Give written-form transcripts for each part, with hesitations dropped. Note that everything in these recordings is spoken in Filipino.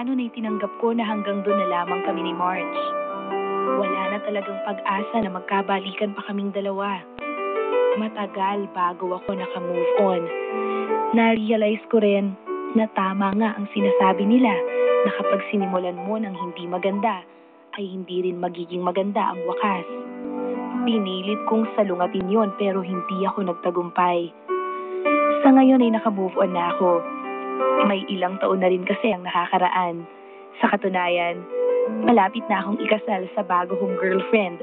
simula nun ay tinanggap ko na hanggang doon na lamang kami ni Marge. Wala na talagang pag-asa na magkabalikan pa kaming dalawa. Matagal bago ako naka-move on. Na-realize ko rin na tama nga ang sinasabi nila na kapag sinimulan mo ng hindi maganda, ay hindi rin magiging maganda ang wakas. Pinilit kong salungatin yon pero hindi ako nagtagumpay. Sa ngayon ay naka-move on na ako. May ilang taon na rin kasi ang nakakaraan. Sa katunayan, malapit na akong ikasal sa bago kong girlfriend.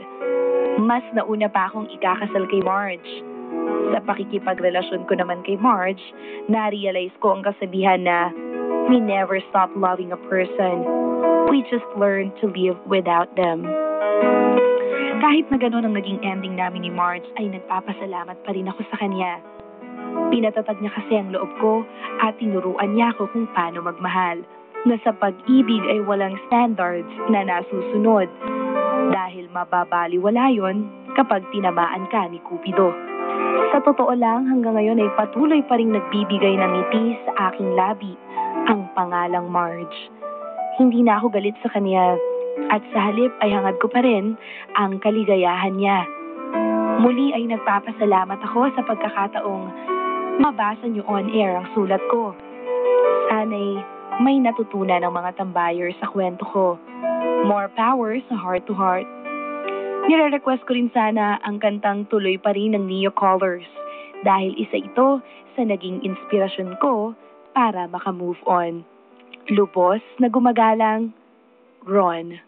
Mas nauna pa akong ikakasal kay Marge. Sa pakikipagrelasyon ko naman kay Marge, na-realize ko ang kasabihan na we never stop loving a person. We just learn to live without them. Kahit na gano'n ang naging ending namin ni Marge, ay nagpapasalamat pa rin ako sa kanya. Pinatatag niya kasi ang loob ko at tinuruan niya ako kung paano magmahal. Na sa pag-ibig ay walang standards na nasusunod dahil mababaliwala yon kapag tinamaan ka ni Cupido. Sa totoo lang, hanggang ngayon ay patuloy pa rin nagbibigay ng ngiti sa aking labi ang pangalang Marge. Hindi na ako galit sa kanya at sa halip ay hangad ko pa rin ang kaligayahan niya. Muli ay nagpapasalamat ako sa pagkakataong mabasa niyo on air ang sulat ko. Sana'y may natutunan ng mga tambayers sa kwento ko. More power sa Heart to Heart. Nire-request ko rin sana ang kantang Tuloy Pa Rin ng Neo Colors dahil isa ito sa naging inspirasyon ko para maka-move on. Lubos na gumagalang, Ron.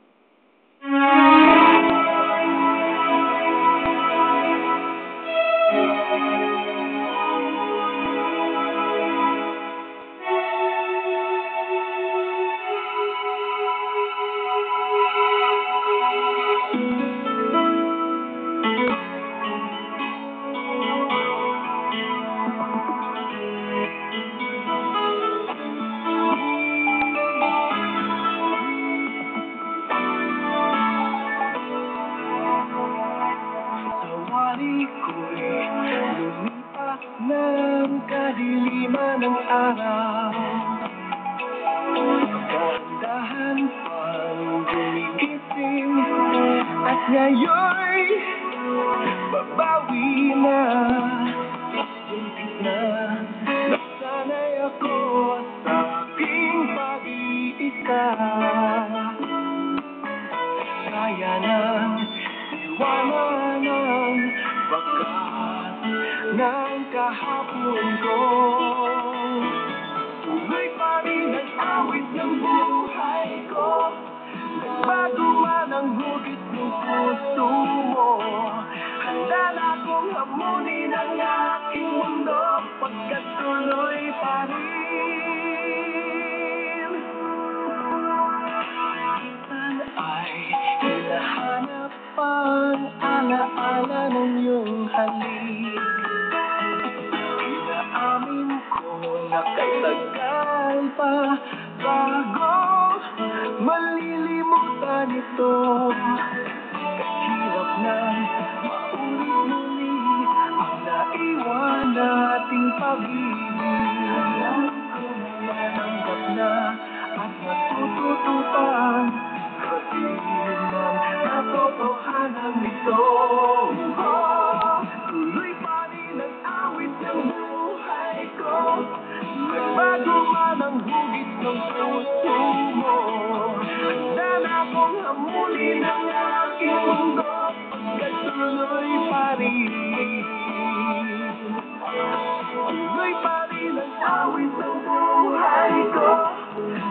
Lumipas ng kadiliman ng araw, dahan-dahan pang gumigising, at ngayon'y babawi na. Buntis na, nasanay ako sa aking pag-iisa. Kaya nang iwanan ang bakas ng kahapon ko. Tuloy pa rin ang awit ng buhay ko. Nagbago man ang hugis ng puso mo. Handa na akong hamunin ang aking mundo, pagkat tuloy pa rin. Saan ay hinahanap ang alaala ng iyong halik? Inaamin ko na kay tagal pa bago malilimutan ito. Kahirap na maulit muli ang naiwan nating pag-ibig. Natanggap na at matututupan, sabihin man na totohanan nito. Tuloy pa rin ang awit ng buhay ko. Nagbago man ang hugis ng puso mo. Handa na akong hamunin ang aking mundo, pagkat tuloy pa rin. Tuloy pa rin ang awit ng buhay ko.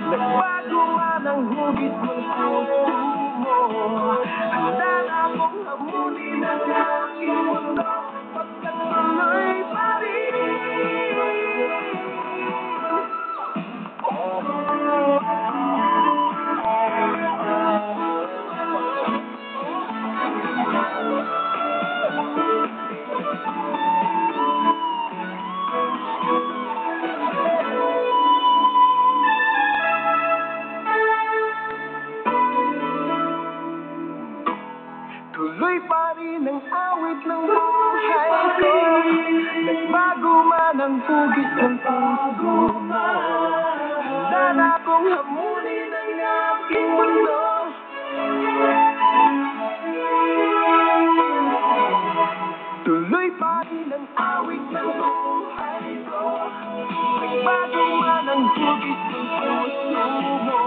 Nagbago man ang hugis ng puso mo. Handa na akong hamunin ang aking mundo, pagkat tuloy pa rin. Tuloy pa rin ang awit ng buhay ko. Nagbago man ang hugis ng puso mo. Handa na akong hamunin aking mundo. Tuloy pa rin ang awit ng buhay ko. Bago man ang hugis ng puso mo,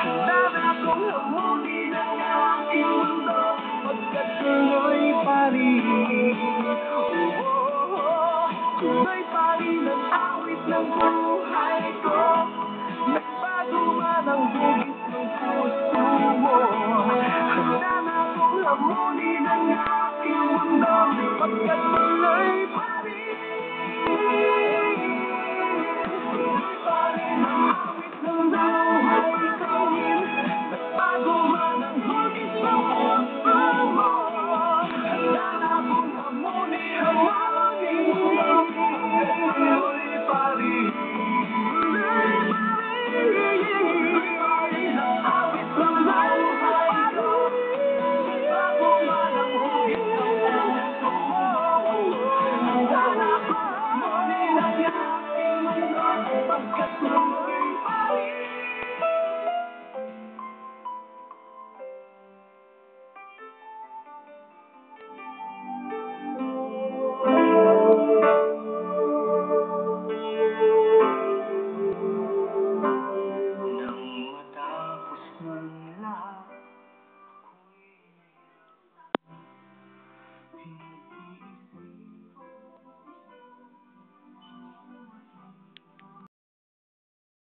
handa na akong hamunin ang aking mundo. Magkatuloy pa rin. Tuloy pa rin ang awit ng buhay.